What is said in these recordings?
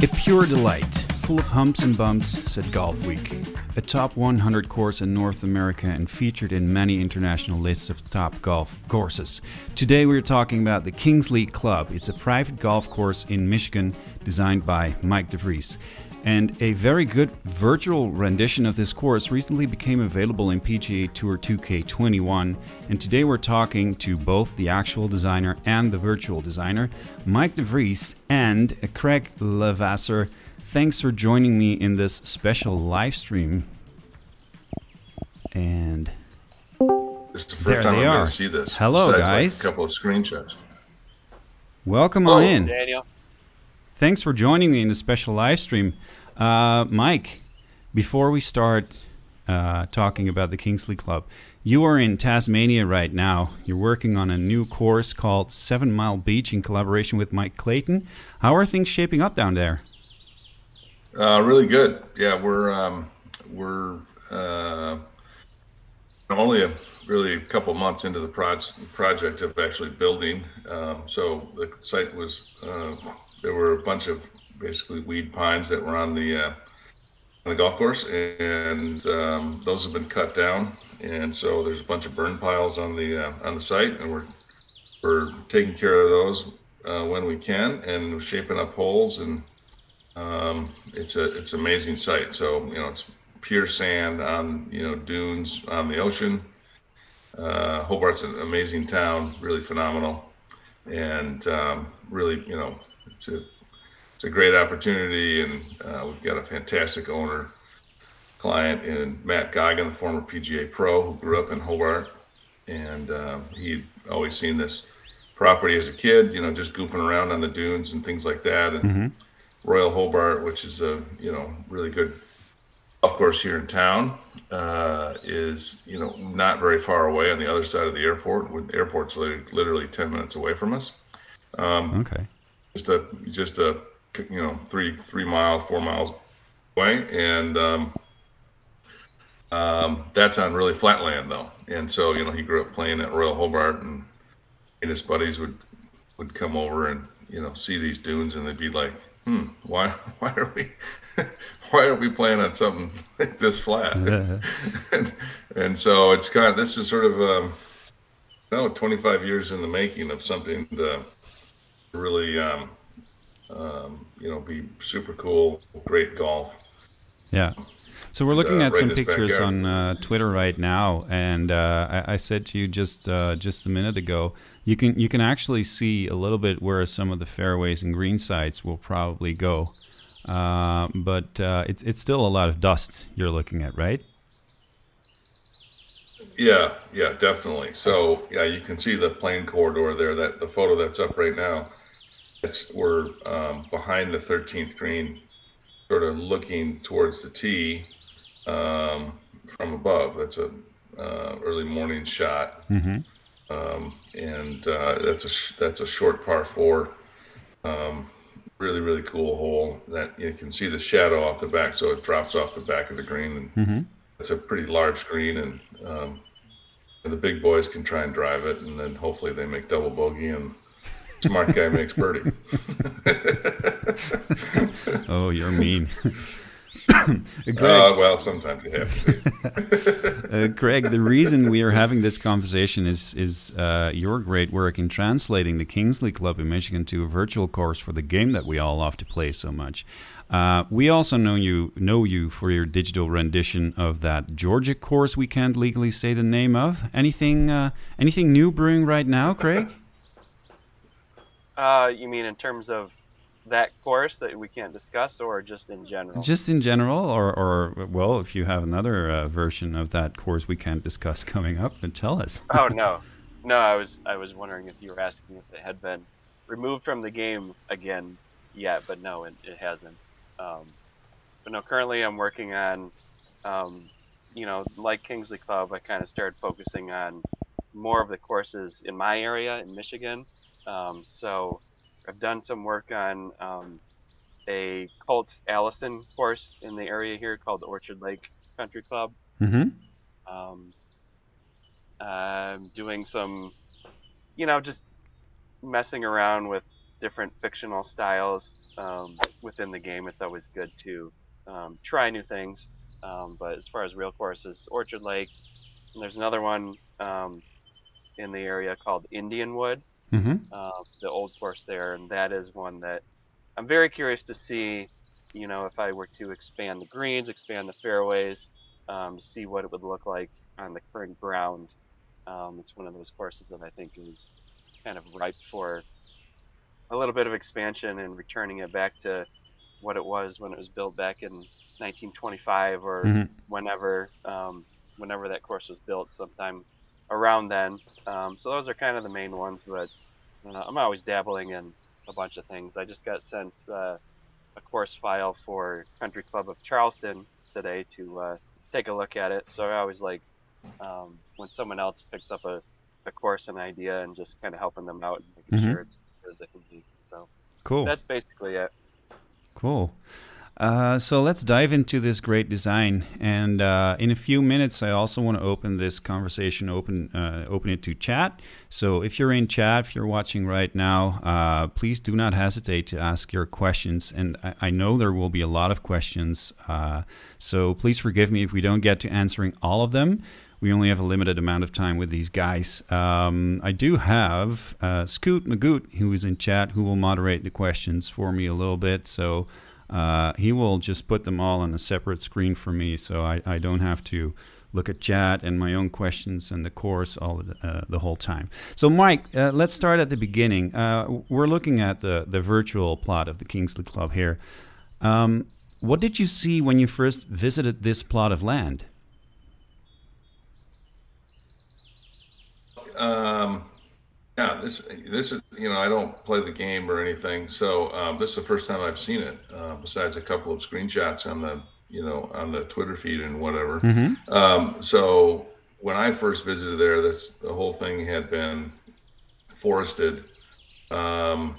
A pure delight, full of humps and bumps, said Golf Week. A top 100 course in North America and featured in many international lists of top golf courses. Today we're talking about the Kingsley Club. It's a private golf course in Michigan designed by Mike DeVries. And a very good virtual rendition of this course recently became available in PGA Tour 2K21. And today we're talking to both the actual designer and the virtual designer, Mike DeVries and Craig LeVasseur. Thanks for joining me in this special live stream. And this is the first time I'm going to see this. Hello, besides, guys. Like a couple of screenshots. Welcome on in. Daniel. Thanks for joining me in the special live stream. Mike, before we start talking about the Kingsley Club, you are in Tasmania right now. You're working on a new course called 7 Mile Beach in collaboration with Mike Clayton. How are things shaping up down there? Really good. Yeah, we're only really a couple months into the project of actually building. So the site was there were a bunch of basically weed pines that were on the golf course, and those have been cut down, and so there's a bunch of burn piles on the site, and we're taking care of those when we can, and we're shaping up holes, and it's an amazing site. So it's pure sand on dunes on the ocean. Hobart's an amazing town, really phenomenal, and really it's a great opportunity, and we've got a fantastic owner client in Matt Goggin, the former PGA pro who grew up in Hobart, and he'd always seen this property as a kid, just goofing around on the dunes and things like that. And Royal Hobart, which is a really good golf course here in town, is not very far away on the other side of the airport. The airport's literally 10 minutes away from us. Okay. Just a 3 miles, 4 miles away, and that's on really flat land though. And so he grew up playing at Royal Hobart, and his buddies would come over and see these dunes, and they'd be like, why are we why are we playing on something like this flat? and so it's this is sort of 25 years in the making of something to really be super cool, great golf. Yeah. So we're looking at right some in his pictures backyard. on Twitter right now, and I said to you just a minute ago, you can actually see a little bit where some of the fairways and green sites will probably go, but it's still a lot of dust you're looking at, right? Yeah, definitely. So yeah, you can see the plane corridor there. That the photo that's up right now. We're behind the 13th green, sort of looking towards the tee from above. That's a early morning shot, and that's a short par 4. Really, really cool hole that you can see the shadow off the back, so it drops off the back of the green, and it's a pretty large green, and the big boys can try and drive it, and then hopefully they make double bogey and smart guy makes birdie. Oh, you're mean. Greg, well, sometimes you have to be. Craig, the reason we are having this conversation is your great work in translating the Kingsley Club in Michigan to a virtual course for the game that we all love to play so much. We also know you for your digital rendition of that Georgia course we can't legally say the name of. Anything new brewing right now, Craig? You mean in terms of that course that we can't discuss, or just in general? Just in general, or well, if you have another version of that course we can't discuss coming up, then tell us. Oh no, I was wondering if you were asking if it had been removed from the game again yet, but no, it hasn't. But no, currently I'm working on, like Kingsley Club, I kind of started focusing on more of the courses in my area in Michigan. So I've done some work on a Colt Allison course in the area here called the Orchard Lake Country Club. Doing some, just messing around with different fictional styles within the game, it's always good to try new things. But as far as real courses, Orchard Lake, and there's another one in the area called Indian Wood, Mm-hmm. the old course there, and that is one that I'm very curious to see. If I were to expand the greens, expand the fairways, see what it would look like on the current ground. It's one of those courses that I think is kind of ripe for a little bit of expansion and returning it back to what it was when it was built back in 1925 or Mm-hmm. whenever that course was built, sometime around then. So those are kind of the main ones, but I'm always dabbling in a bunch of things. I just got sent a course file for Country Club of Charleston today to take a look at it. So I always like when someone else picks up a course, an idea, and just kind of helping them out and making Mm-hmm. sure it's as good as it can be. So Cool. that's basically it. Cool. So let's dive into this great design. And in a few minutes, I also want to open this conversation, open it to chat. So if you're in chat, if you're watching right now, please do not hesitate to ask your questions. And I know there will be a lot of questions. So please forgive me if we don't get to answering all of them. We only have a limited amount of time with these guys. I do have Scoot Magoot, who is in chat, who will moderate the questions for me a little bit. So he will just put them all on a separate screen for me, so I don't have to look at chat and my own questions and the course the whole time. So Mike, let's start at the beginning. We're looking at the virtual plot of the Kingsley Club here. What did you see when you first visited this plot of land? Yeah, this is, I don't play the game or anything, so this is the first time I've seen it. Besides a couple of screenshots on the Twitter feed and whatever. Mm-hmm. So when I first visited there, the whole thing had been forested. The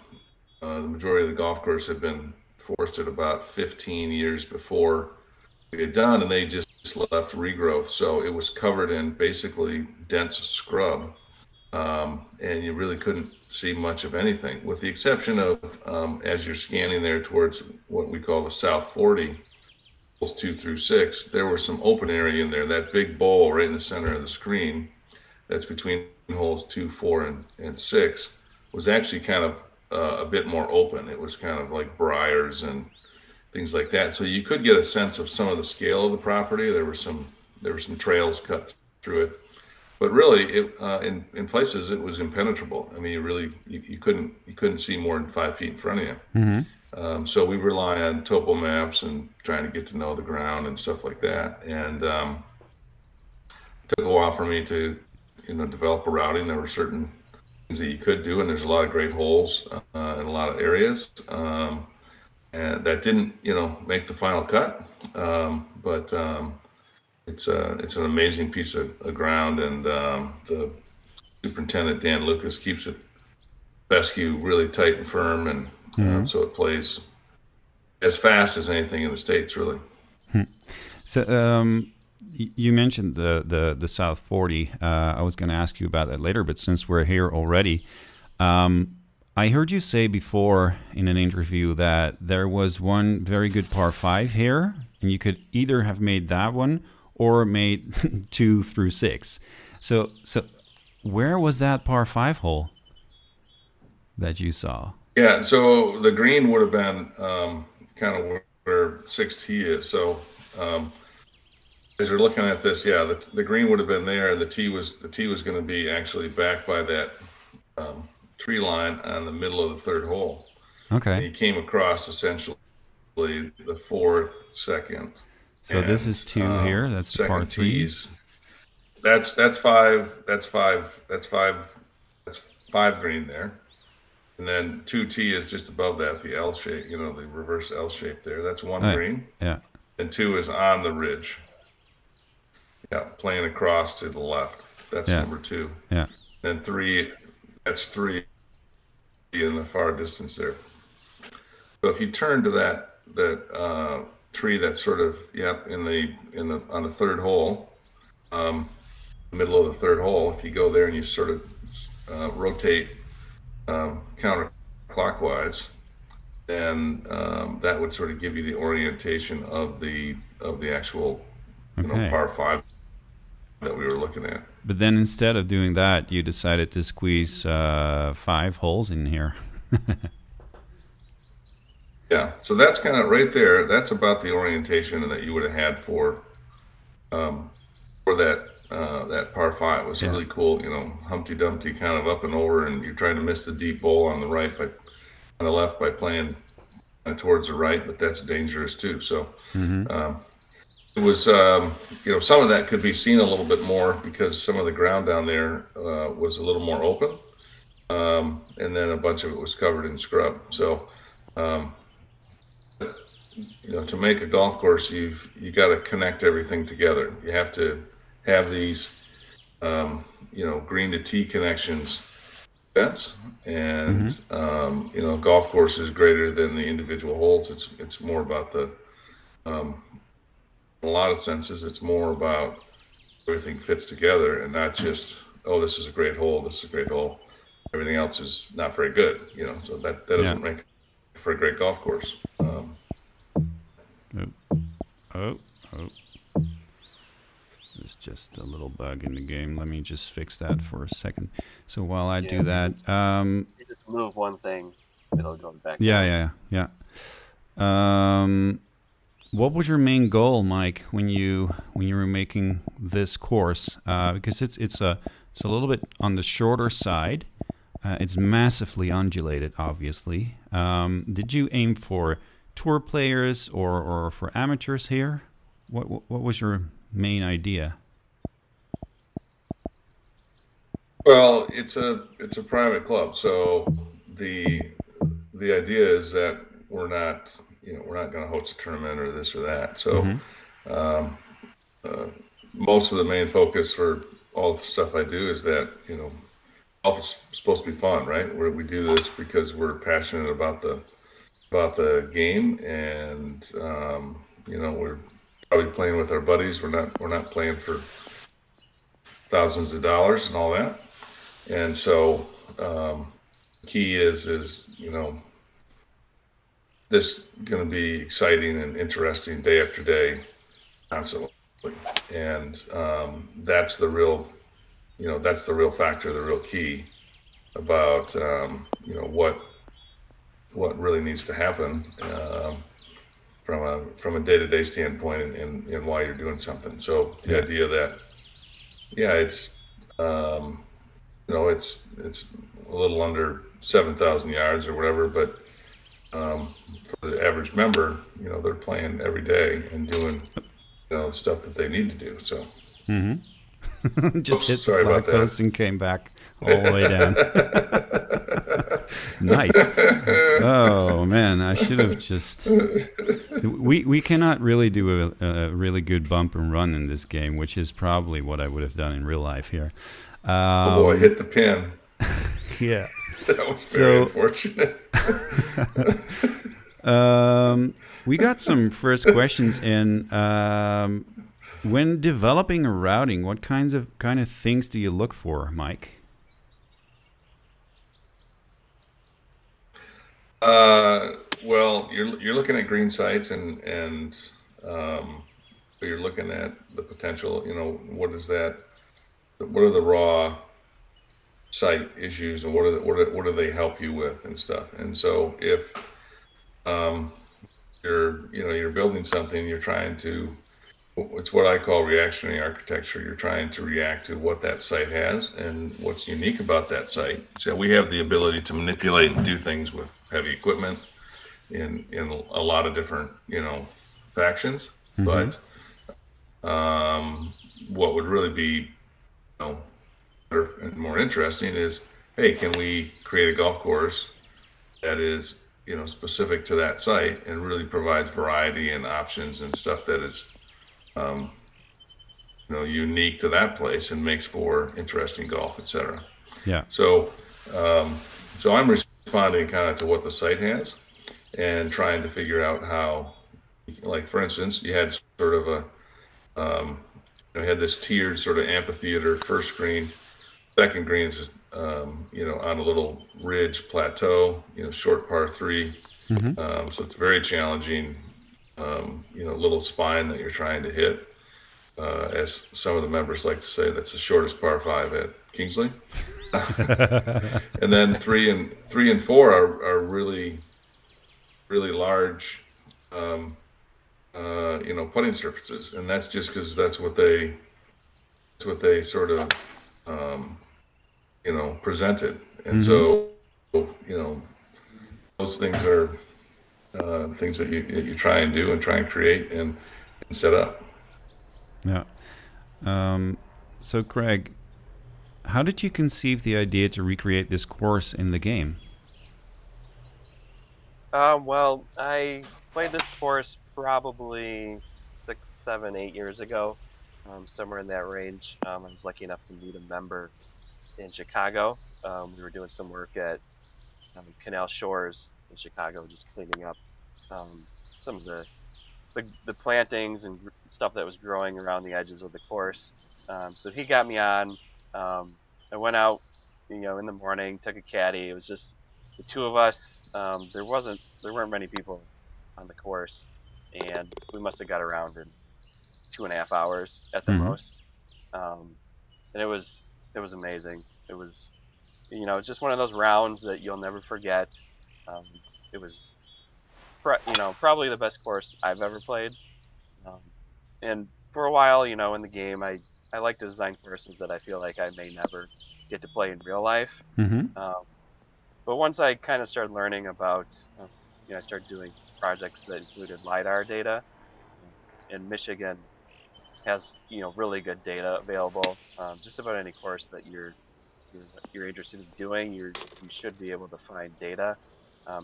majority of the golf course had been forested about 15 years before we had done, and they just left regrowth. So it was covered in basically dense scrub. And you really couldn't see much of anything, with the exception of as you're scanning there towards what we call the South 40, holes 2 through 6, there was some open area in there. That big bowl right in the center of the screen, that's between holes 2, 4, and 6, was actually kind of a bit more open. It was kind of like briars and things like that. So you could get a sense of some of the scale of the property. There were some trails cut through it. But really, in places it was impenetrable. I mean, you couldn't see more than 5 feet in front of you. Mm-hmm. So we rely on topo maps and trying to get to know the ground and stuff like that. And it took a while for me to develop a routing. There were certain things that you could do, and there's a lot of great holes in a lot of areas. And that didn't make the final cut, but. It's an amazing piece of ground, and the superintendent Dan Lucas keeps it fescue really tight and firm, and so it plays as fast as anything in the States, really. So you mentioned the South 40. I was going to ask you about that later, but since we're here already, I heard you say before in an interview that there was one very good par 5 here, and you could either have made that one or made 2 through 6. So where was that par 5 hole that you saw? Yeah, so the green would have been kind of where 6T is. So as you're looking at this, yeah, the green would have been there, and the tee was going to be actually back by that tree line on the middle of the third hole. Okay. And you came across essentially the fourth, second. So this is 2 here. That's the par 3. Tees. That's 5. That's 5. That's 5. That's 5 green there. And then 2T is just above that, the L shape. The reverse L shape there. That's 1 green. Yeah. And 2 is on the ridge. Yeah, playing across to the left. That's number 2. Yeah. And 3. That's 3 in the far distance there. So if you turn to that tree that's sort of on the third hole, middle of the third hole, if you go there and you sort of rotate counterclockwise, and that would sort of give you the orientation of the actual, Okay. par five that we were looking at. But then instead of doing that, you decided to squeeze 5 holes in here. Yeah, so that's kind of right there. That's about the orientation that you would have had for that par five. It was Yeah. really cool, Humpty Dumpty kind of up and over, and you're trying to miss the deep bowl on the right on the left by playing towards the right, but that's dangerous too. So it was, some of that could be seen a little bit more because some of the ground down there was a little more open, and then a bunch of it was covered in scrub. So to make a golf course, you got to connect everything together. You have to have these, green to tee connections fence, and golf course is greater than the individual holes. It's more about the, in a lot of senses, it's more about everything fits together and not just, oh, this is a great hole, this is a great hole. Everything else is not very good, so that doesn't make for a great golf course. Oh. There's just a little bug in the game. Let me just fix that for a second. So while I do that, you just move one thing, it'll go back. Yeah. What was your main goal, Mike, when you were making this course? Because it's a little bit on the shorter side. It's massively undulated, obviously. Did you aim for tour players or for amateurs here? What was your main idea? Well, it's a private club, so the idea is that we're not going to host a tournament or this or that. So most of the main focus for all the stuff I do is that golf is supposed to be fun, right? We do this because we're passionate about the game, and we're probably playing with our buddies. We're not playing for thousands of dollars and all that. And so key is this going to be exciting and interesting day after day, constantly, and that's the real factor, the real key about what really needs to happen from a day-to-day standpoint and why you're doing something. So the idea that it's it's a little under 7,000 yards or whatever, but for the average member, they're playing every day and doing stuff that they need to do. So just hit the flag post and came back all the way down. Nice. Oh man, I should have just. We cannot really do a really good bump and run in this game, which is probably what I would have done in real life here. Oh boy, hit the pin. Yeah. That was very unfortunate. We got some first questions in. When developing a routing, what kind of things do you look for, Mike? Well, you're looking at green sites and you're looking at the potential. What is that? What are the raw site issues, and what do they help you with and stuff? And so if you're building something, you're trying to. It's what I call reactionary architecture. You're trying to react to what that site has and what's unique about that site. So we have the ability to manipulate and do things with heavy equipment in a lot of different factions. But what would really be better and more interesting is, hey, can we create a golf course that is specific to that site and really provides variety and options and stuff that is unique to that place and makes for interesting golf, etc. Yeah. So I'm responding kind of to what the site has and trying to figure out how, like for instance, you had sort of had this tiered sort of amphitheater. First green, second green is on a little ridge plateau, short par three. So it's very challenging, little spine that you're trying to hit. As some of the members like to say, that's the shortest par five at Kingsley. And then three and four are really, really large, putting surfaces, and that's just because that's what they sort of, presented. And so, those things are things that you try and do and try and create and set up. Yeah. So, Craig, how did you conceive the idea to recreate this course in the game? Well, I played this course probably 6, 7, 8 years ago, somewhere in that range. I was lucky enough to meet a member in Chicago. We were doing some work at Canal Shores in Chicago, just cleaning up some of the plantings and stuff that was growing around the edges of the course. So he got me on. I went out, in the morning, took a caddy. It was just the two of us. There weren't many people on the course, and we must have got around in 2.5 hours at the most. And it was amazing. It was, it's just one of those rounds that you'll never forget. It was, probably the best course I've ever played. And for a while, in the game, I like to design courses that I feel like I may never get to play in real life. But once I kind of started learning about, I started doing projects that included LiDAR data. And Michigan has, really good data available. Just about any course that you're interested in doing, you should be able to find data.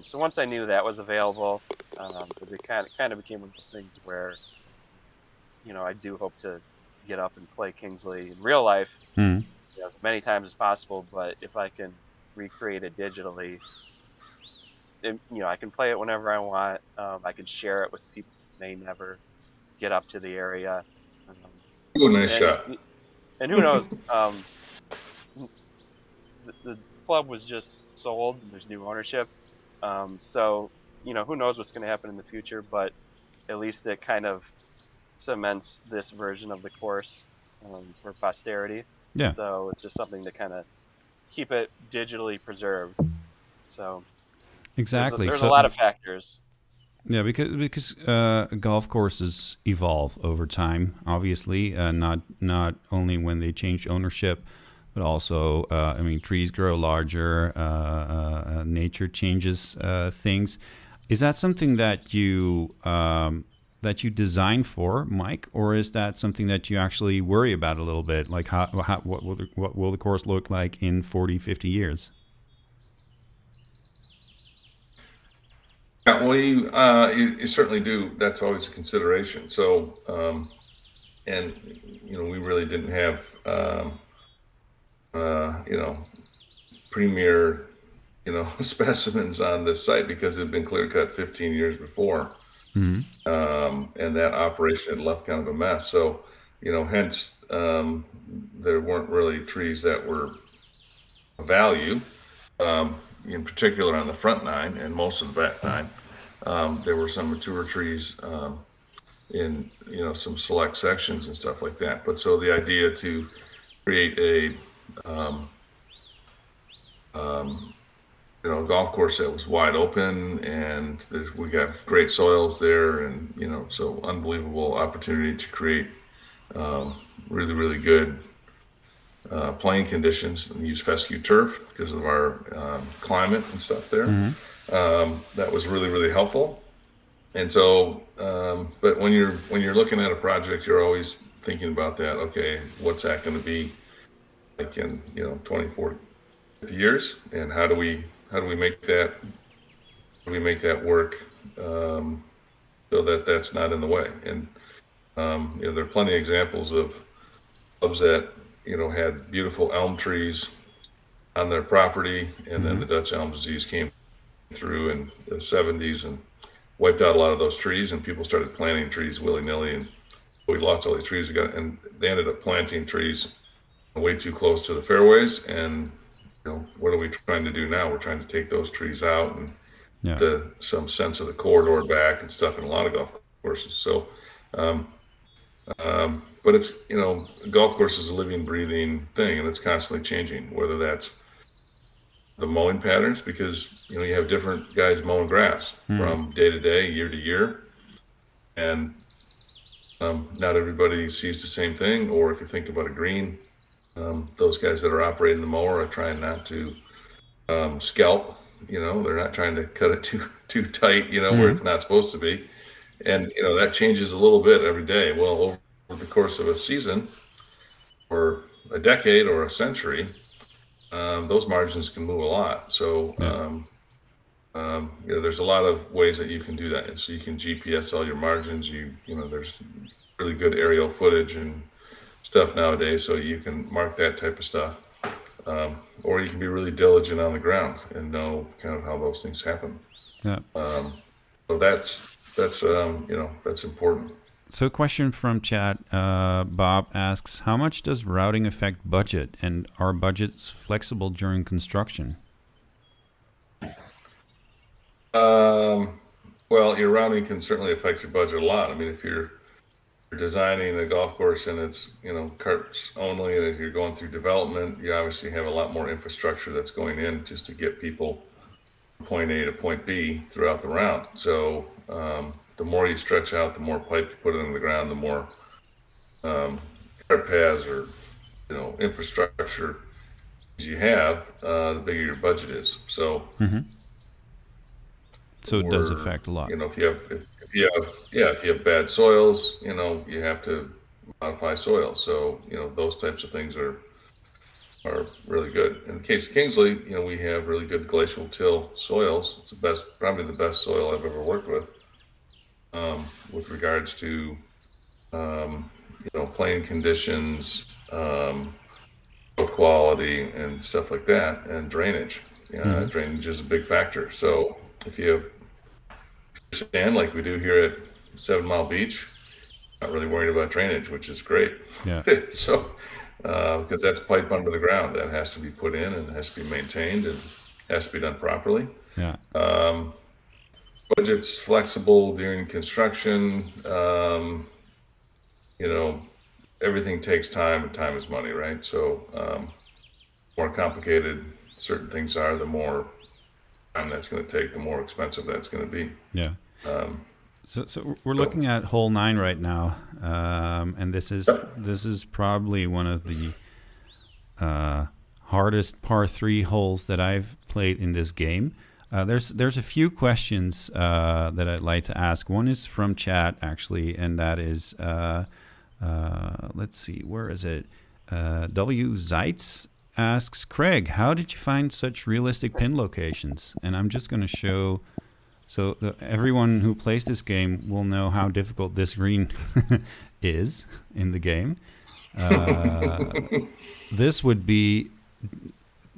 So once I knew that was available, it kind of became one of those things where, I do hope to get up and play Kingsley in real life, as many times as possible. But if I can recreate it digitally, I can play it whenever I want. I can share it with people who may never get up to the area. Ooh, nice shot. And who knows? The club was just sold. And there's new ownership. So, who knows what's going to happen in the future, but at least it kind of cements this version of the course for posterity. Yeah. So it's just something to kind of keep it digitally preserved. So exactly. There's a lot of factors. Yeah, because golf courses evolve over time. Obviously, not only when they change ownership, but also, trees grow larger. Nature changes things. Is that something that you design for, Mike, or is that something that you actually worry about a little bit? Like, what will the course look like in 40, 50 years? Yeah, well, you certainly do. That's always a consideration. So, and we really didn't have, premier, specimens on this site because it had been clear cut 15 years before, and that operation had left kind of a mess. So, hence there weren't really trees that were of value. In particular on the front nine and most of the back nine. There were some mature trees in some select sections and stuff like that. But so the idea to create a golf course that was wide open, and we got great soils there, and so unbelievable opportunity to create really, really good playing conditions and use fescue turf because of our climate and stuff there. That was really, really helpful. And so, but when you're looking at a project, you're always thinking about that. Okay, what's that going to be like in 20, 40, 50 years, and how do we make that work so that that's not in the way? And there are plenty of examples of clubs that had beautiful elm trees on their property, and then the Dutch elm disease came through in the 70s and wiped out a lot of those trees, and people started planting trees willy-nilly, and we lost all these trees. And they ended up planting trees way too close to the fairways, and what are we trying to do now? We're trying to take those trees out and Yeah. some sense of the corridor back and stuff in a lot of golf courses. So, um, but it's, a golf course is a living, breathing thing, and it's constantly changing, whether that's the mowing patterns, because, you have different guys mowing grass from day to day, year to year. And not everybody sees the same thing. Or if you think about a green, those guys that are operating the mower are trying not to scalp. They're not trying to cut it too tight, where it's not supposed to be. And that changes a little bit every day. Well, over the course of a season, or a decade, or a century, those margins can move a lot. So there's a lot of ways that you can do that. And so you can GPS all your margins. There's really good aerial footage and stuff nowadays, so you can mark that type of stuff. Or you can be really diligent on the ground and know kind of how those things happen. Yeah. So that's important. So a question from chat, Bob asks, how much does routing affect budget, and are budgets flexible during construction? Well, your routing can certainly affect your budget a lot. I mean, if you're designing a golf course and it's, carts only, and if you're going through development, you obviously have a lot more infrastructure that's going in just to get people from point A to point B throughout the round. So the more you stretch out, the more pipe you put into the ground, the more cart paths or infrastructure you have, the bigger your budget is. So so it does affect a lot. If you have bad soils, you have to modify soil. So those types of things are really good. In the case of Kingsley, we have really good glacial till soils. It's probably the best soil I've ever worked with regards to playing conditions, growth quality, and stuff like that, and drainage. Drainage is a big factor. So if you have sand like we do here at 7 Mile Beach, not really worried about drainage, which is great. Yeah. So because that's pipe under the ground that has to be put in and has to be maintained and has to be done properly. Yeah. Budget's flexible during construction. Everything takes time, and time is money, right? So more complicated certain things are, the more time that's going to take, the more expensive that's going to be. Yeah. So we're looking at hole 9 right now, and this is probably one of the hardest par 3 holes that I've played in this game. There's a few questions that I'd like to ask. One is from chat, actually, and that is, let's see, where is it? W. Zeitz asks, Craig, how did you find such realistic pin locations? And I'm just going to show, so everyone who plays this game will know how difficult this green is in the game. This would be,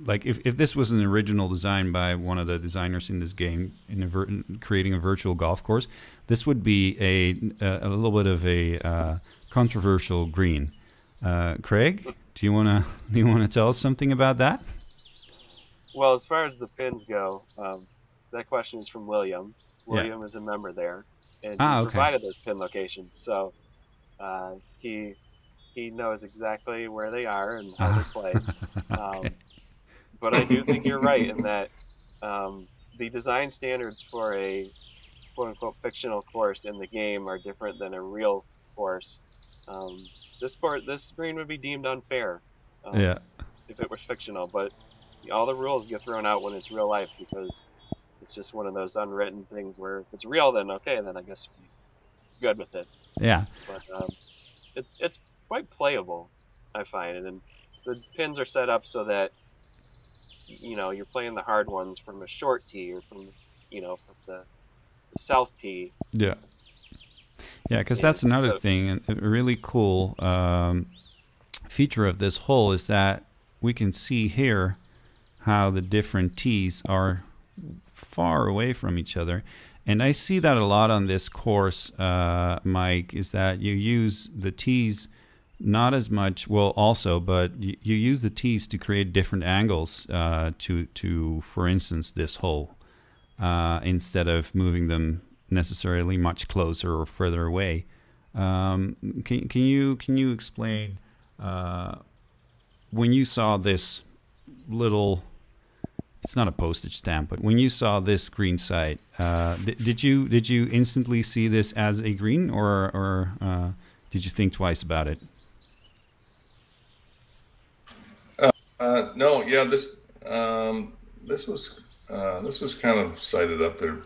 like, if this was an original design by one of the designers in this game, creating a virtual golf course, this would be a little bit of a controversial green. Craig, do you want to tell us something about that? Well, as far as the pins go, that question is from William. William is a member there, and he provided those pin locations, so he knows exactly where they are and how they play. Okay. But I do think you're right in that the design standards for a quote-unquote fictional course in the game are different than a real course. This green would be deemed unfair if it were fictional, but all the rules get thrown out when it's real life, because it's just one of those unwritten things where if it's real, then okay, then I guess we're good with it. Yeah. But it's quite playable, I find, and then the pins are set up so that you're playing the hard ones from a short tee or from from the south tee. Yeah. Yeah, because that's another thing, and a really cool feature of this hole is that we can see here how the different tees are far away from each other. And I see that a lot on this course, Mike, is that you use the tees Not as much. Well, also, but you use the tees to create different angles for instance, this hole, instead of moving them necessarily much closer or further away. Can you explain when you saw this little? It's not a postage stamp, but when you saw this green site, did you instantly see this as a green, or did you think twice about it? No, yeah, this was kind of sighted up there,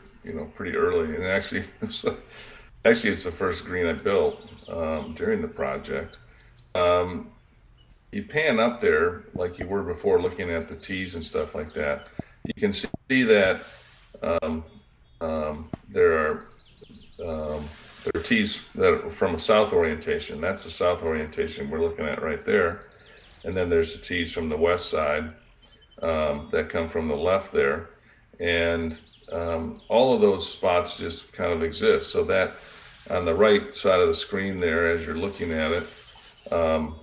pretty early, and actually, it's the first green I built during the project. Um, you pan up there like you were before, looking at the tees and stuff like that. You can see that um, there are tees that are from a south orientation. That's the south orientation we're looking at right there, and then there's the tees from the west side that come from the left there, and all of those spots just kind of exist. So that on the right side of the screen there, as you're looking at it,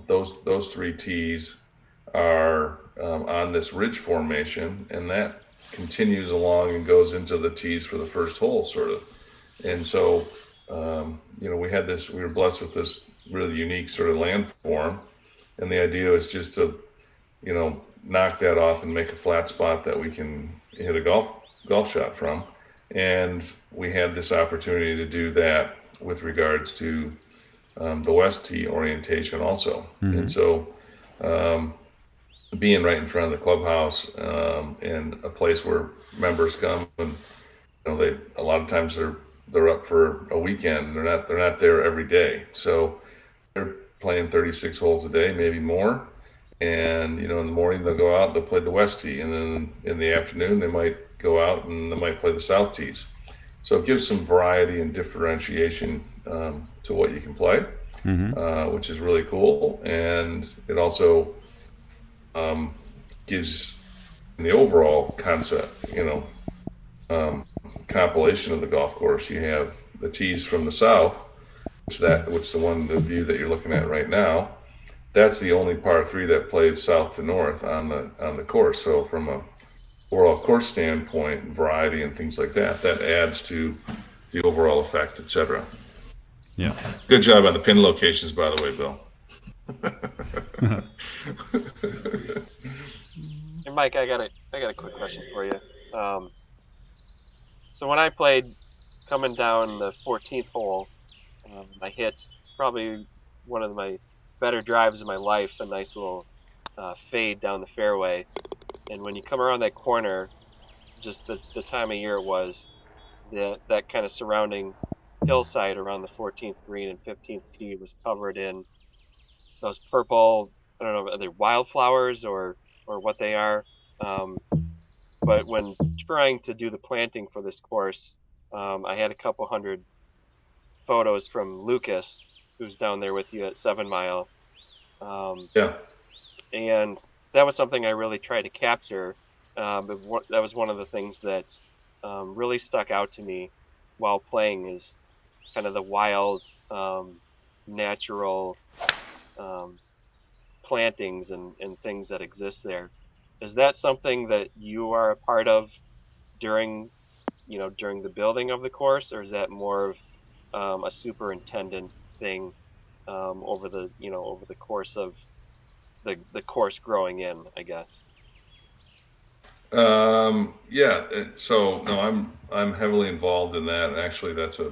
those three tees are on this ridge formation, and that continues along and goes into the tees for the first hole, sort of. And so, we were blessed with this really unique sort of landform, and the idea was just to, knock that off and make a flat spot that we can hit a golf shot from. And we had this opportunity to do that with regards to the West Tee orientation also. Mm-hmm. And so, being right in front of the clubhouse, and a place where members come, and they a lot of times they're up for a weekend. They're not there every day, so they're playing 36 holes a day, maybe more. And in the morning they'll go out, they'll play the West Tee, and then in the afternoon they might go out and they might play the South Tees. So it gives some variety and differentiation to what you can play, which is really cool. And it also gives the overall concept, compilation of the golf course. You have the tees from the south, the view that you're looking at right now. That's the only par three that plays south to north on the course. So from a overall course standpoint, variety and things like that, that adds to the overall effect, etc. Yeah. Good job on the pin locations, by the way, Bill. Hey, Mike, I got a quick question for you. So when I played coming down the 14th hole, I hit probably one of my better drives of my life, a nice little fade down the fairway. And when you come around that corner, just the time of year it was, that kind of surrounding hillside around the 14th green and 15th tee was covered in those purple, I don't know, are they wildflowers or what they are. Um, but when trying to do the planting for this course, I had a couple hundred photos from Lucas, who's down there with you at 7 Mile. Yeah. And that was something I really tried to capture. That was one of the things that really stuck out to me while playing, is kind of the wild, natural plantings and things that exist there. Is that something that you are a part of during, during the building of the course, or is that more of a superintendent thing over the course of the course growing in, I guess? Yeah. So no, I'm heavily involved in that. Actually, that's a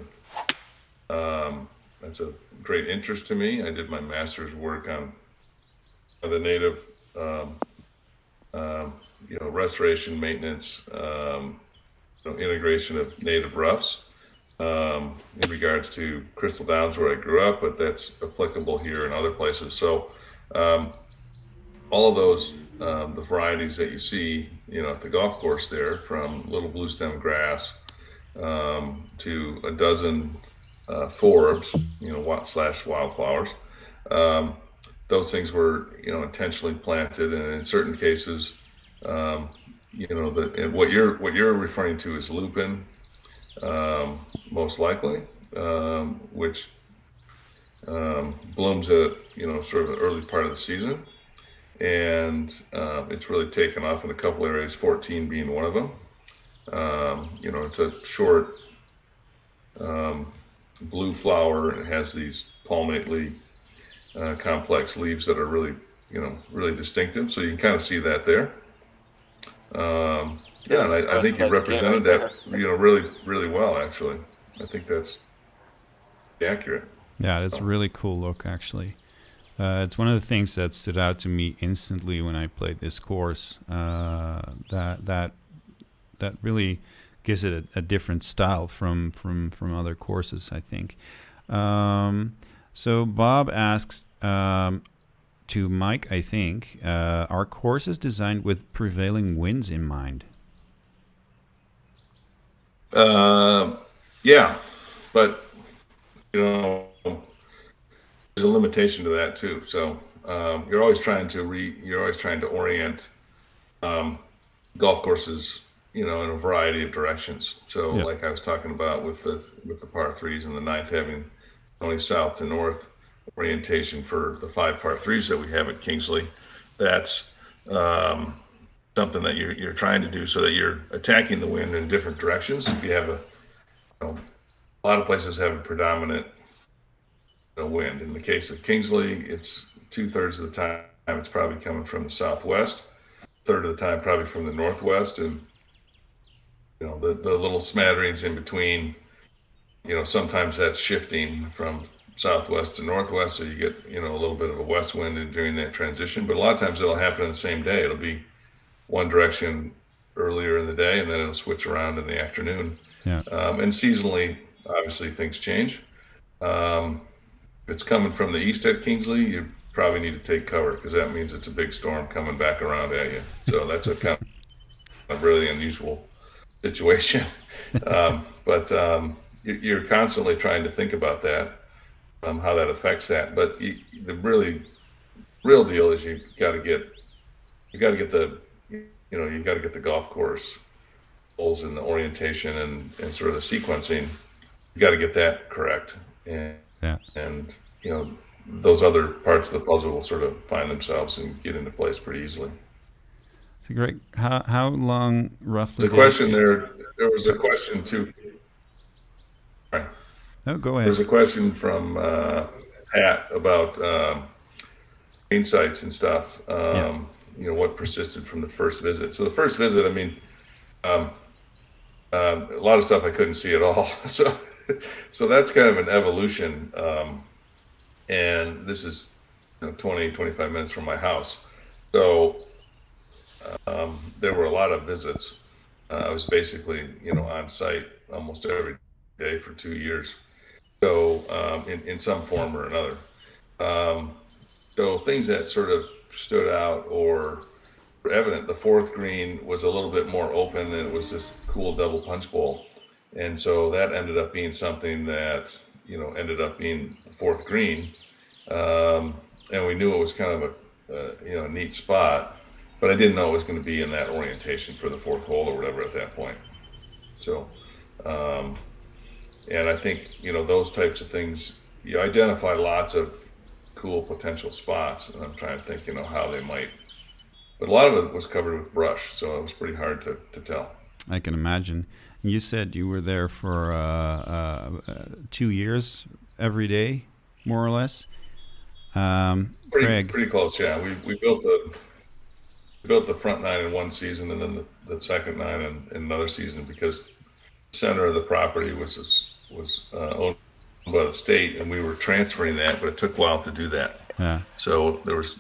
great interest to me. I did my master's work on the native, restoration, maintenance, integration of native roughs, in regards to Crystal Downs, where I grew up, but that's applicable here and other places. So all of those, the varieties that you see, at the golf course there, from little blue stem grass to a dozen forbs, slash wildflowers. Um, those things were, intentionally planted, and in certain cases, and what you're referring to is lupin, most likely, which blooms at, sort of the early part of the season. And it's really taken off in a couple areas, 14 being one of them. It's a short blue flower. It has these palmately complex leaves that are really, really distinctive. So you can kind of see that there. Yeah, and I think you represented that, really, really well, actually. I think that's accurate. Yeah, it's a really cool look, actually. It's one of the things that stood out to me instantly when I played this course. That really gives it a different style from other courses, I think. So Bob asks to Mike, I think, are courses designed with prevailing winds in mind? Yeah, but there's a limitation to that too. So you're always trying to orient golf courses, in a variety of directions. So like I was talking about with the par threes and the ninth having only south to north orientation for the 5 par threes that we have at Kingsley, that's something that you're trying to do so that you're attacking the wind in different directions. If you have a lot of places have a predominant wind. In the case of Kingsley, it's 2/3 of the time it's probably coming from the southwest, third of the time probably from the northwest, and the little smatterings in between. Sometimes that's shifting from southwest to northwest, so you get a little bit of a west wind during that transition. But a lot of times it'll happen in the same day. It'll be one direction earlier in the day, and then it'll switch around in the afternoon. Yeah. And seasonally, obviously, things change. If it's coming from the east at Kingsley, you probably need to take cover because that means it's a big storm coming back around at you. So that's a kind of really unusual situation. But you're constantly trying to think about that, how that affects that. But the real deal is you got to get the golf course holes and the orientation and sort of the sequencing. You got to get that correct, and those other parts of the puzzle will sort of find themselves and get into place pretty easily. So Greg, how long roughly? The question there was a question too. Right. Oh, go ahead. There's a question from Pat about green sites and stuff. What persisted from the first visit. So the first visit, I mean, a lot of stuff I couldn't see at all. So that's kind of an evolution. And this is 20, 25 minutes from my house. So there were a lot of visits. I was basically, on site almost every day for 2 years. So in some form or another. So things that sort of stood out or were evident, the fourth green was a little bit more open and it was this cool double punch bowl. And so that ended up being something that, ended up being the fourth green. And we knew it was kind of a neat spot, but I didn't know it was going to be in that orientation for the fourth hole or whatever at that point. So, and I think, those types of things, you identify lots of cool potential spots, and I'm trying to think, how they might, but a lot of it was covered with brush, so it was pretty hard to tell. I can imagine. You said you were there for 2 years every day, more or less. Craig, pretty close, yeah. We built the front 9 in one season, and then the second 9 in another season, because the center of the property was owned by the state, and we were transferring that, but it took a while to do that. Yeah. So there was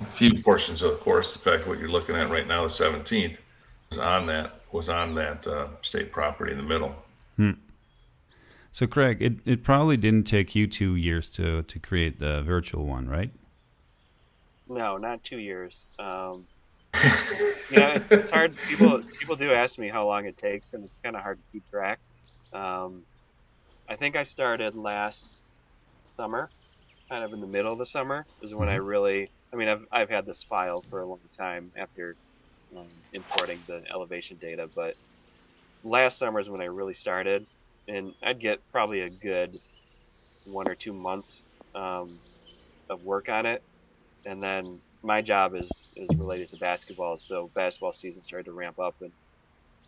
a few portions of the course. In fact, what you're looking at right now, the 17th, was on that state property in the middle. So Craig, it probably didn't take you 2 years to create the virtual one, right? No, not 2 years. It's hard. People do ask me how long it takes, and it's kind of hard to keep track. I think I started last summer, kind of in the middle of the summer, is when I really. I mean, I've had this file for a long time after importing the elevation data, but last summer is when I really started, and I'd get probably a good 1 or 2 months of work on it. And then my job is related to basketball, so basketball season started to ramp up, and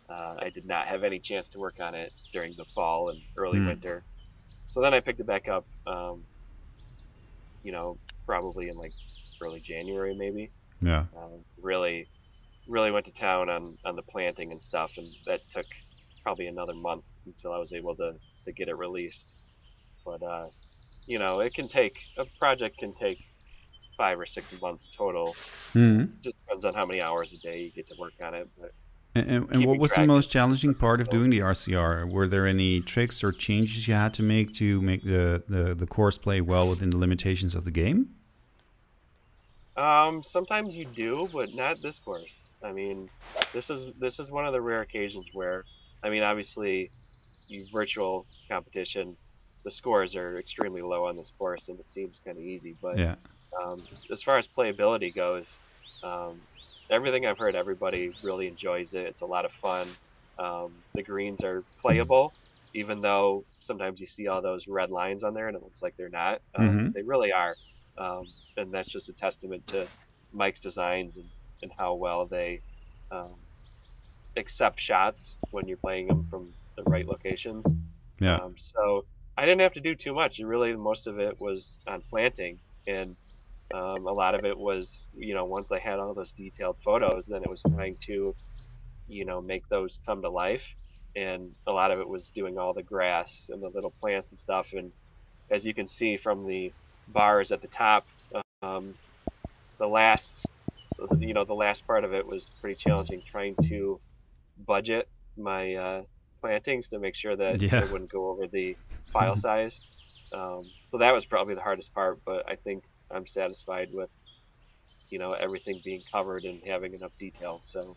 I did not have any chance to work on it during the fall and early winter. So then I picked it back up, probably in like early January maybe. Yeah. Really, really went to town on the planting and stuff, and that took probably another month until I was able to get it released. But a project can take 5 or 6 months total. Just depends on how many hours a day you get to work on it. But and what was the most challenging part of doing the RCR? Were there any tricks or changes you had to make the course play well within the limitations of the game? Sometimes you do, but not this course. I mean, this is one of the rare occasions where, I mean, obviously, virtual competition, the scores are extremely low on this course, and it seems kind of easy. But yeah. As far as playability goes, everything I've heard, everybody really enjoys it. It's a lot of fun. The greens are playable, even though sometimes you see all those red lines on there and it looks like they're not. They really are. And that's just a testament to Mike's designs and how well they accept shots when you're playing them from the right locations. Yeah. So I didn't have to do too much. Really, most of it was on planting, and a lot of it was, once I had all those detailed photos, then it was trying to, make those come to life. And a lot of it was doing all the grass and the little plants and stuff. And as you can see from the bars at the top, um, the last, the last part of it was pretty challenging, trying to budget my plantings to make sure that Yeah. it wouldn't go over the file size. So that was probably the hardest part, but I think I'm satisfied with, everything being covered and having enough detail. So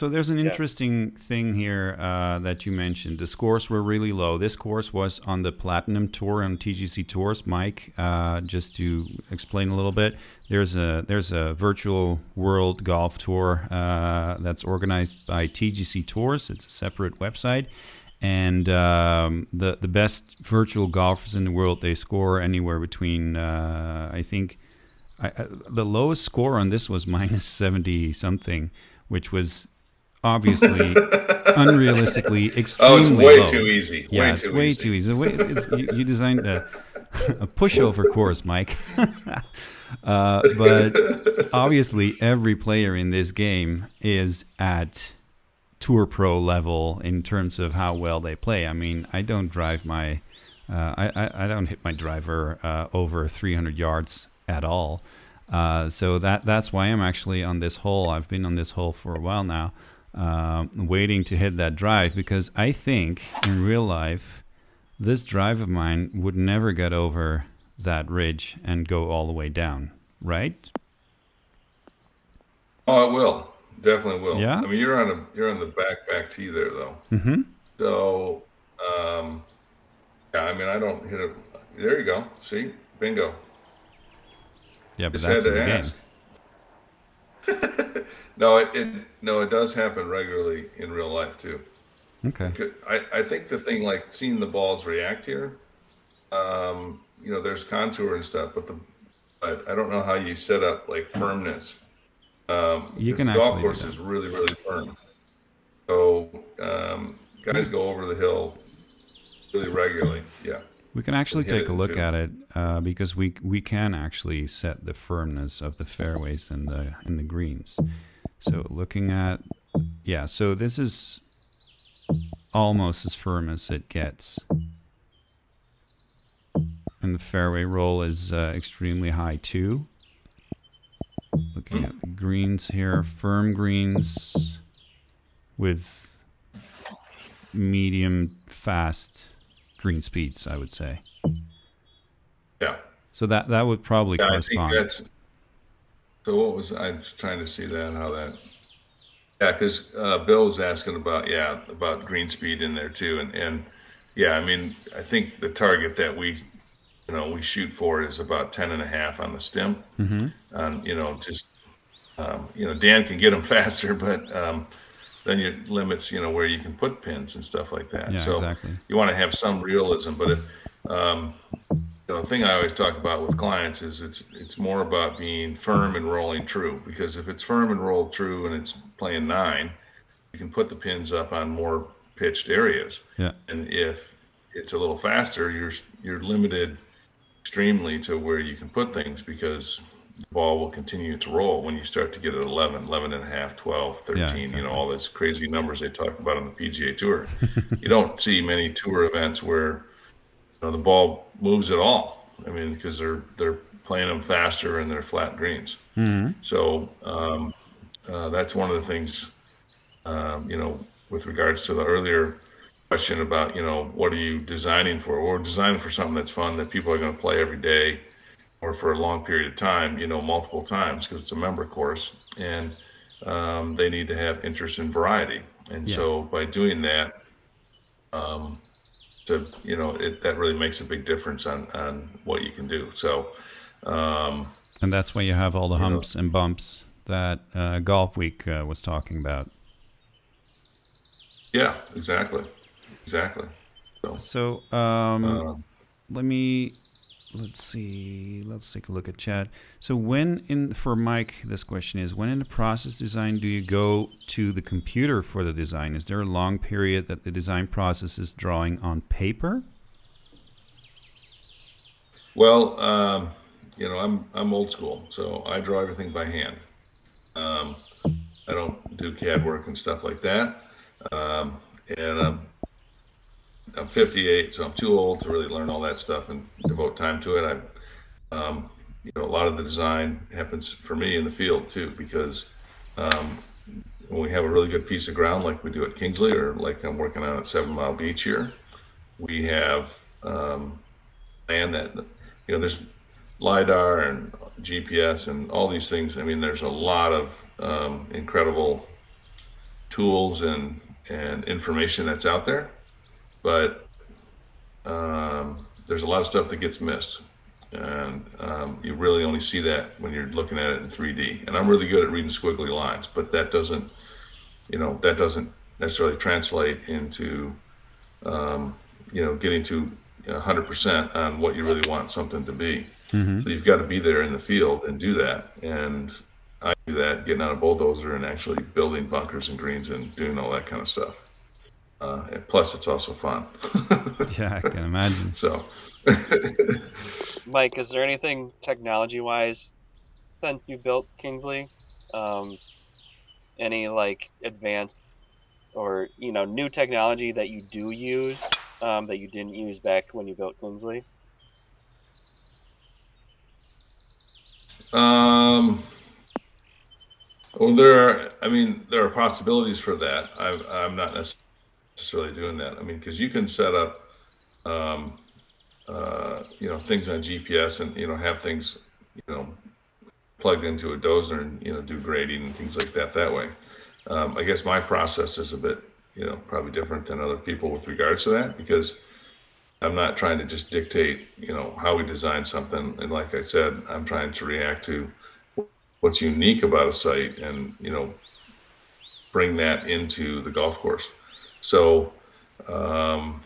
there's an interesting thing here that you mentioned. The scores were really low. This course was on the Platinum Tour on TGC Tours. Mike, just to explain a little bit, there's a virtual World Golf Tour that's organized by TGC Tours. It's a separate website. And the best virtual golfers in the world, they score anywhere between, I think, the lowest score on this was minus 70 something, which was obviously unrealistically extremely low. Oh, it's way low. too easy. Yeah, it's way too easy. You designed a pushover course, Mike. But obviously, every player in this game is at Tour Pro level in terms of how well they play. I mean, I don't drive my, I don't hit my driver over 300 yards at all. So that's why I'm actually on this hole. I've been on this hole for a while now, waiting to hit that drive, because I think in real life, this drive of mine would never get over that ridge and go all the way down, right? Oh, it will. Definitely will. Yeah. I mean, you're on the back tee there though. Mm-hmm. So, yeah. I mean, I don't hit it. There you go. See, bingo. Yeah, but Just that's had in to the ask. No, it does happen regularly in real life too. Okay. I think the thing, like seeing the balls react here, there's contour and stuff, but I don't know how you set up like firmness. You can the golf actually course do that. is really, really firm. So guys go over the hill really regularly. Yeah. We can actually Hit take it a look too. at it because we can actually set the firmness of the fairways and the greens. So looking at, yeah, so this is almost as firm as it gets. And the fairway roll is extremely high too. Looking at the greens here, firm greens with medium fast green speeds, I would say. Yeah. So that would probably Yeah, I correspond. think that's. So what was I trying to see that how that? Yeah, because Bill was asking about green speed in there too, and yeah, I mean, I think the target that we shoot for is about 10.5 on the stem. Mm-hmm. Just Dan can get them faster, but then you limits where you can put pins and stuff like that. Yeah, so exactly. you want to have some realism, but if the thing I always talk about with clients is it's more about being firm and rolling true. Because if it's firm and rolled true and it's playing 9, you can put the pins up on more pitched areas. Yeah. And if it's a little faster, you're limited extremely to where you can put things, because the ball will continue to roll when you start to get at 11, 11 and a half, 12, Yeah, 13, exactly. all those crazy numbers they talk about on the PGA Tour. You don't see many tour events where the ball moves at all. I mean, because they're playing them faster and they're flat greens. Hmm. So that's one of the things, with regards to the earlier question about, what are you designing for? Or designing for something that's fun, that people are going to play every day or for a long period of time, multiple times, because it's a member course, and they need to have interest in variety. And Yeah. so by doing that, um, that really makes a big difference on what you can do. So, um, And that's why you have all the you know, humps and bumps that Golf Week was talking about. yeah, exactly, exactly. So, So um, let me let's see. Let's take a look at chat. So when in for Mike, this question is: when in the process design do you go to the computer for the design? Is there a long period that the design process is drawing on paper? well, I'm old school, so I draw everything by hand. Um, I don't do CAD work and stuff like that. And I'm 58, so I'm too old to really learn all that stuff and devote time to it. A lot of the design happens for me in the field too, because um, when we have a really good piece of ground, like we do at Kingsley, or like I'm working on at 7 Mile Beach here, we have land that, there's LiDAR and GPS and all these things. I mean, there's a lot of incredible tools and information that's out there, but there's a lot of stuff that gets missed, and you really only see that when you're looking at it in 3D. And I'm really good at reading squiggly lines, but that doesn't necessarily translate into getting to 100% on what you really want something to be. Mm-hmm. So you've got to be there in the field and do that. And I do that getting on a bulldozer and actually building bunkers and greens and doing all that kind of stuff. And plus, it's also fun. Yeah, I can imagine. So, Mike, is there anything technology-wise since you built Kingsley? Um, any like advanced or new technology that you do use that you didn't use back when you built Kingsley? um, well, there are possibilities for that. I'm not necessarily doing that. I mean, because you can set up, um, things on GPS, and have things, you know, plugged into a dozer, and do grading and things like that way. I guess my process is a bit, probably different than other people with regards to that, because I'm not trying to just dictate, how we design something. And like I said, I'm trying to react to what's unique about a site, and bring that into the golf course. So um,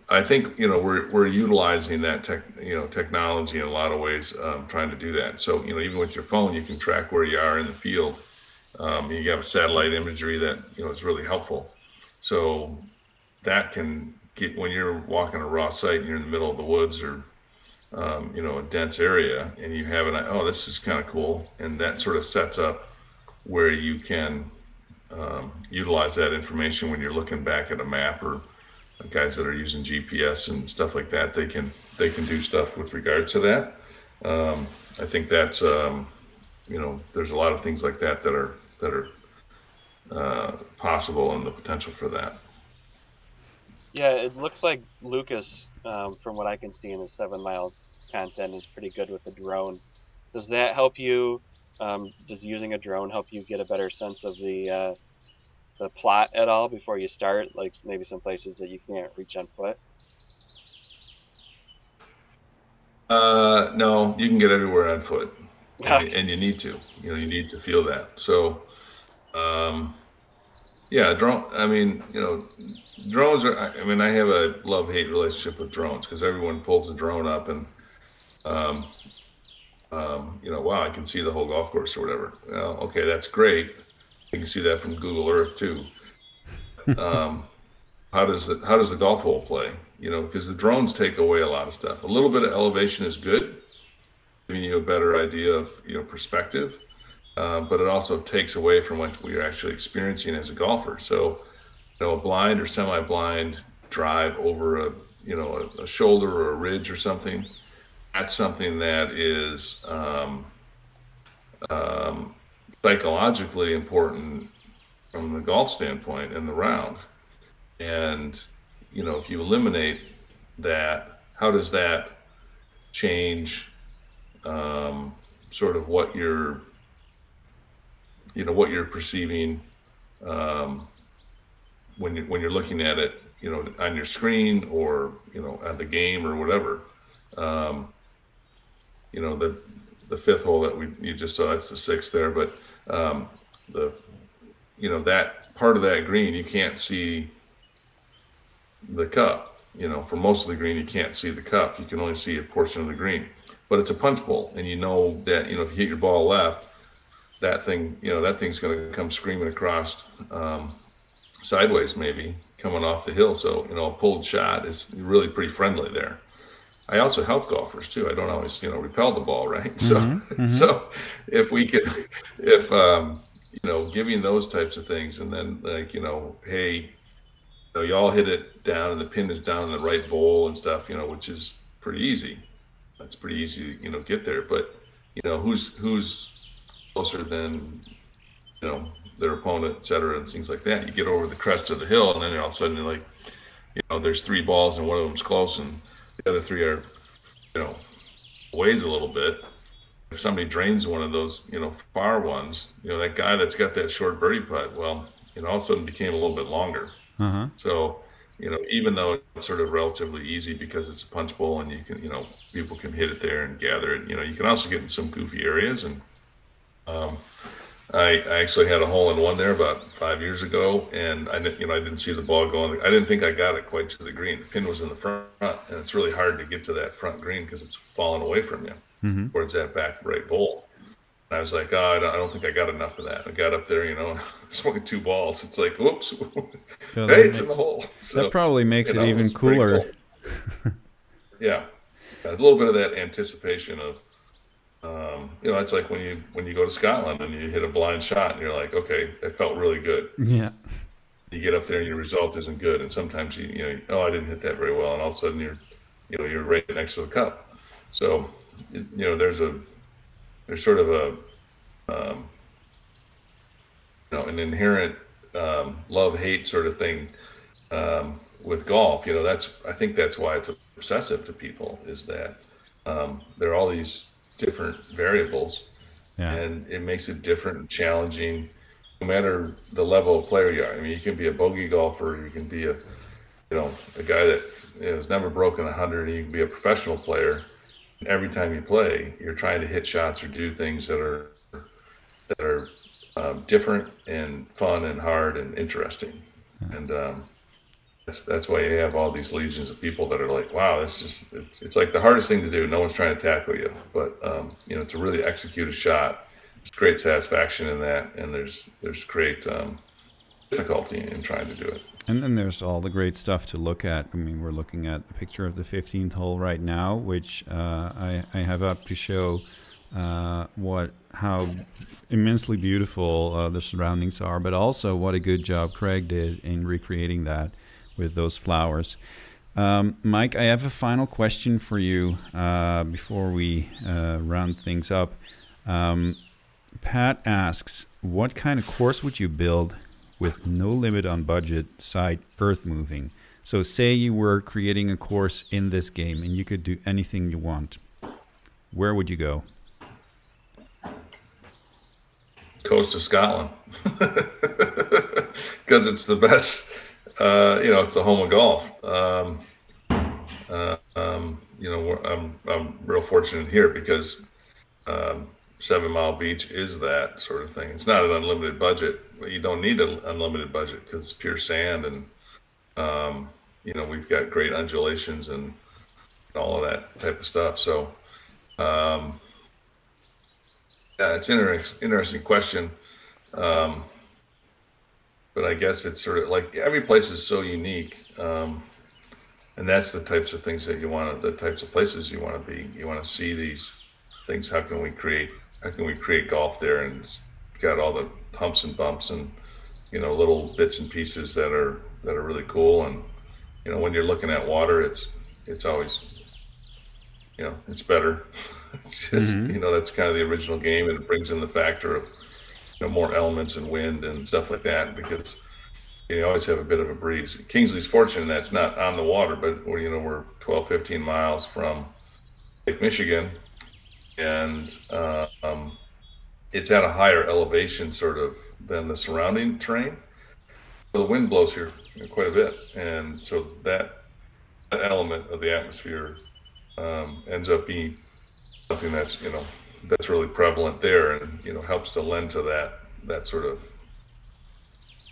I think we're utilizing that technology in a lot of ways, trying to do that. So even with your phone, you can track where you are in the field. You have a satellite imagery that is really helpful. So that can get, when you're walking a raw site and you're in the middle of the woods, or a dense area, and you have oh, this is kind of cool, and that sort of sets up where you can utilize that information when you're looking back at a map, or guys that are using GPS and stuff like that. They can do stuff with regards to that. I think that's there's a lot of things like that are possible, and the potential for that. Yeah, it looks like Lucas, from what I can see in his 7 Mile content, is pretty good with the drone. Does that help you? Does using a drone help you get a better sense of the plot at all before you start? Like maybe some places that you can't reach on foot. No, you can get everywhere on foot, and Okay. you need to. You need to feel that. So, um, Yeah, drone. I mean, drones are. I mean, I have a love-hate relationship with drones because everyone pulls a drone up and, um, wow, I can see the whole golf course or whatever. Well, okay, that's great. You can see that from Google Earth too. Um, how does the golf hole play? Because the drones take away a lot of stuff. A little bit of elevation is good, giving you a better idea of perspective, but it also takes away from what we're actually experiencing as a golfer. So, a blind or semi-blind drive over a shoulder or a ridge or something. That's something that is um, psychologically important from the golf standpoint in the round. And if you eliminate that, how does that change sort of what you're perceiving um, when you're looking at it, on your screen or on the game or whatever. Um, the fifth hole that you just saw, that's the sixth there, but the that part of that green you can't see the cup. For most of the green you can't see the cup. You can only see a portion of the green, but it's a punch bowl, and that if you hit your ball left, that thing's going to come screaming across sideways, maybe coming off the hill. So a pulled shot is really pretty friendly there. I also help golfers too. I don't always repel the ball, right? So if we could, if giving those types of things, and then like hey, y'all hit it down and the pin is down in the right bowl and stuff, which is pretty easy. That's pretty easy to get there. But who's closer than their opponent, et cetera, and things like that. You get over the crest of the hill, and then all of a sudden you're like, there's three balls and one of them's close, and the other three are, ways a little bit. If somebody drains one of those, far ones, that guy that's got that short birdie putt, well, all of a sudden became a little bit longer. Uh-huh. So, even though it's sort of relatively easy because it's a punch bowl and you can, people can hit it there and gather it. You can also get in some goofy areas, and I actually had a hole in one there about 5 years ago, and I didn't see the ball going. I didn't think I got it quite to the green. The pin was in the front, and it's really hard to get to that front green because it's falling away from you towards that back right bowl. And I was like, oh, I don't think I got enough of that. I got up there, smoking two balls. It's like, whoops, So hey, it's in the hole. So, that probably makes it even cooler. Cool. Yeah, a little bit of that anticipation of. It's like when you go to Scotland and you hit a blind shot and you're like, okay, it felt really good. Yeah. You get up there and your result isn't good, and sometimes I didn't hit that very well, and all of a sudden you're right next to the cup. So there's sort of an inherent love-hate sort of thing with golf. I think that's why it's obsessive to people, is that there are all these different variables, and it makes it different and challenging no matter the level of player you are. I mean, you can be a bogey golfer, you can be a guy that has never broken 100, and you can be a professional player. And every time you play, you're trying to hit shots or do things that are different and fun and hard and interesting. And that's why you have all these legions of people that are like, wow, it's like the hardest thing to do. No one's trying to tackle you, but to really execute a shot, there's great satisfaction in that, and there's great difficulty in trying to do it. And then there's all the great stuff to look at. I mean, we're looking at a picture of the 15th hole right now, which I have up to show how immensely beautiful the surroundings are, but also what a good job Craig did in recreating that with those flowers. Mike, I have a final question for you before we round things up. Pat asks, what kind of course would you build with no limit on budget, side earth moving? So say you were creating a course in this game and you could do anything you want. Where would you go? Coast of Scotland. Because it's the best. It's the home of golf. I'm real fortunate here because 7 Mile Beach is that sort of thing. It's not an unlimited budget, you don't need an unlimited budget because it's pure sand, and we've got great undulations and all of that type of stuff. So yeah, it's interesting question. But I guess it's sort of like every place is so unique. And that's the types of things that the types of places you want to be. You want to see these things. How can we create golf there? And it's got all the humps and bumps and, little bits and pieces that are really cool. And, when you're looking at water, it's always, it's better. It's just, that's kind of the original game, and it brings in the factor of, more elements and wind and stuff like that, because you always have a bit of a breeze. Kingsley's fortunate that's not on the water, but we're 12, 15 miles from Lake Michigan, and it's at a higher elevation sort of than the surrounding terrain. So the wind blows here quite a bit, and so that element of the atmosphere ends up being something that's really prevalent there, and helps to lend to that sort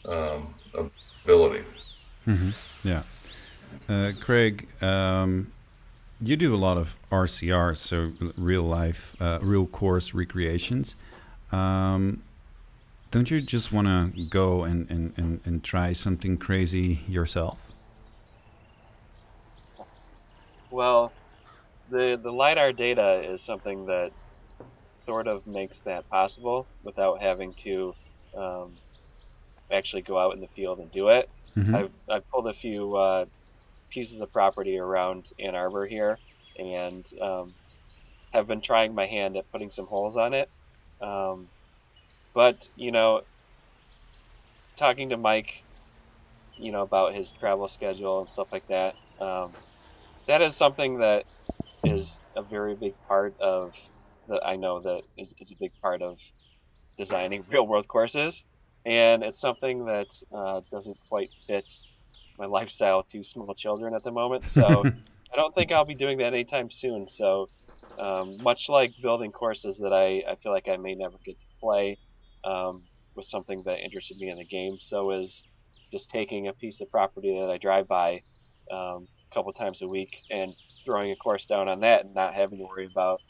of ability. Mm-hmm. Yeah. Craig, you do a lot of RCRs, so real life, real course recreations. Don't you just want to go and try something crazy yourself? Well, the LiDAR data is something that sort of makes that possible without having to actually go out in the field and do it. Mm-hmm. I've pulled a few pieces of property around Ann Arbor here, and have been trying my hand at putting some holes on it. But talking to Mike, about his travel schedule and stuff like that, that is something that is a very big part of I know that is a big part of designing real world courses, and it's something that doesn't quite fit my lifestyle to small children at the moment. So I don't think I'll be doing that anytime soon. So much like building courses that I feel like I may never get to play, was something that interested me in the game. So is just taking a piece of property that I drive by a couple times a week and throwing a course down on that, and not having to worry about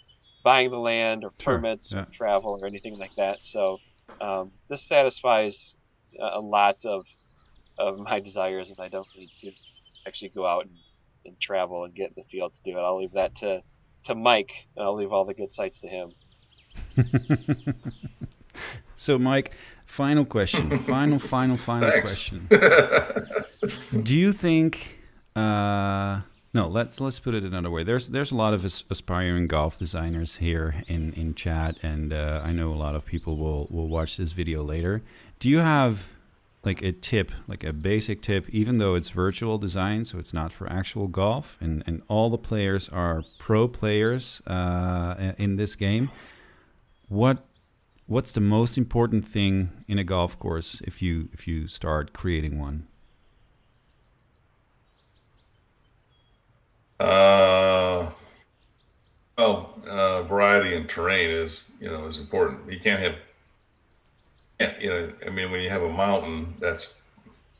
buying the land or Sure. permits Yeah. or travel or anything like that. So this satisfies a lot of my desires, and I don't need to actually go out and travel and get in the field to do it. I'll leave that to Mike, and I'll leave all the good sites to him. So, Mike, final question. final Thanks. question. Do you think? No, let's put it another way. There's a lot of aspiring golf designers here in chat, and I know a lot of people will watch this video later. Do you have like a tip, like a basic tip, even though it's virtual design, so it's not for actual golf, and all the players are pro players in this game? What's the most important thing in a golf course if you start creating one? Variety and terrain is important. You can't have, I mean, when you have a mountain, it's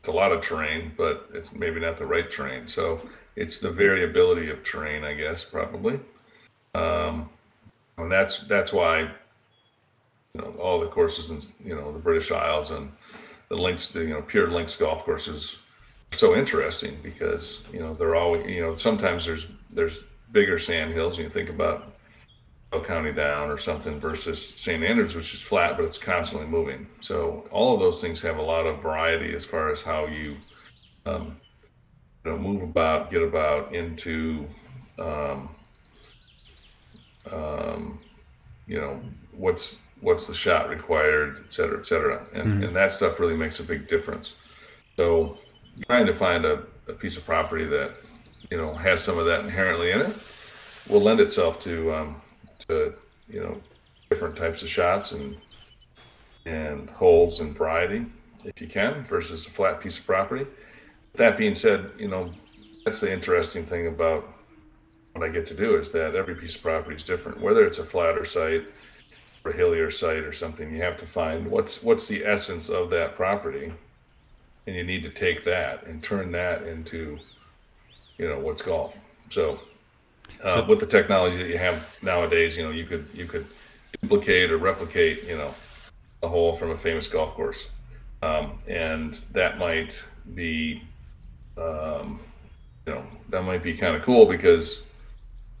a lot of terrain, but it's maybe not the right terrain. So it's the variability of terrain, I guess, probably. And that's why, all the courses in, the British Isles and the links, pure links golf courses are so interesting, because, they're always, sometimes there's bigger sand hills, and you think about County Down or something versus St. Andrews, which is flat, but it's constantly moving. So all of those things have a lot of variety as far as how you, move about, get about into, what's the shot required, et cetera, et cetera. And that stuff really makes a big difference. So trying to find a piece of property that, has some of that inherently in it will lend itself to different types of shots and holes and variety, if you can, versus a flat piece of property. That being said, that's the interesting thing about what I get to do, is that every piece of property is different, whether it's a flatter site, a hillier site or something, you have to find what's the essence of that property, and you need to take that and turn that into, what's golf. So, with the technology that you have nowadays, you could duplicate or replicate, a hole from a famous golf course, and that might be, that might be kind of cool because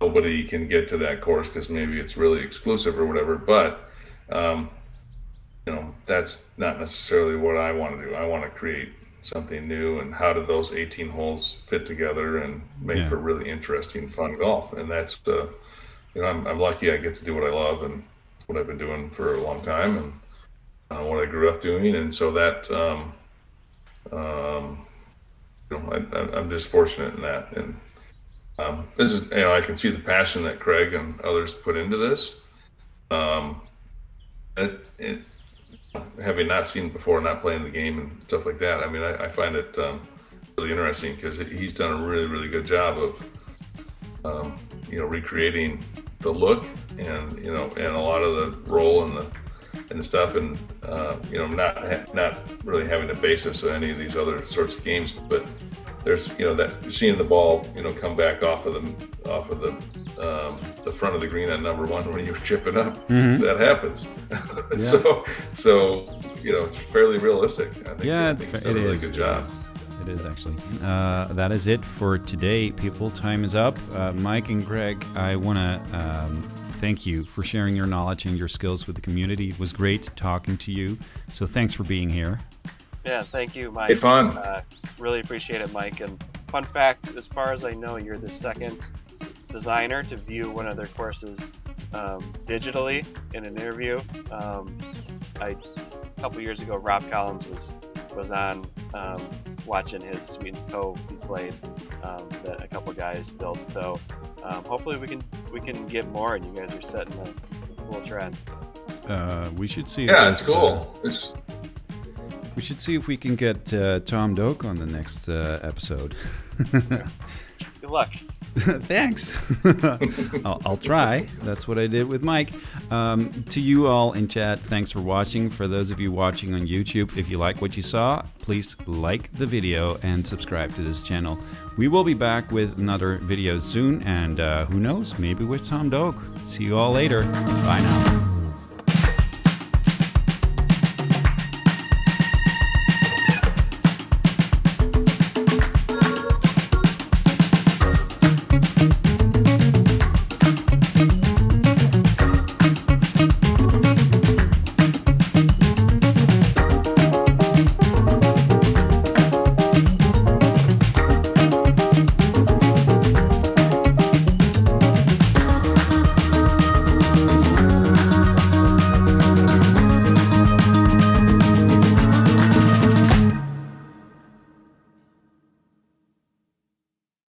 nobody can get to that course because maybe it's really exclusive or whatever. But that's not necessarily what I want to do. I want to create something new, and how do those 18 holes fit together and make for really interesting, fun golf? And that's I'm lucky I get to do what I love and what I've been doing for a long time, and what I grew up doing. And so that I'm just fortunate in that. And this is, I can see the passion that Craig and others put into this. Having not seen it before, not playing the game and stuff like that, I mean, I find it really interesting because he's done a really, really good job of, recreating the look and, and a lot of the roll and the stuff, and not really having a basis of any of these other sorts of games, but there's that seeing the ball come back off of the front of the green on number one when you chip it up. That happens. So it's fairly realistic. I think. Yeah, it's a really good job. It is actually. That is it for today, people. Time is up. Mike and Greg, I want to thank you for sharing your knowledge and your skills with the community. It was great talking to you. So thanks for being here. Yeah, thank you, Mike. Hey, fun. Really appreciate it, Mike. And fun fact, as far as I know, you're the second designer to view one of their courses digitally in an interview. A couple years ago, Rob Collins was on watching his Sweetens Cove he played that a couple guys built. So hopefully we can get more, and you guys are setting a cool trend. We should see. Yeah, it's cool. We should see if we can get Tom Doak on the next episode. Good luck. Thanks. I'll try. That's what I did with Mike. To you all in chat, thanks for watching. For those of you watching on YouTube, if you like what you saw, please like the video and subscribe to this channel. We will be back with another video soon, and who knows, maybe with Tom Doak. See you all later. Bye now.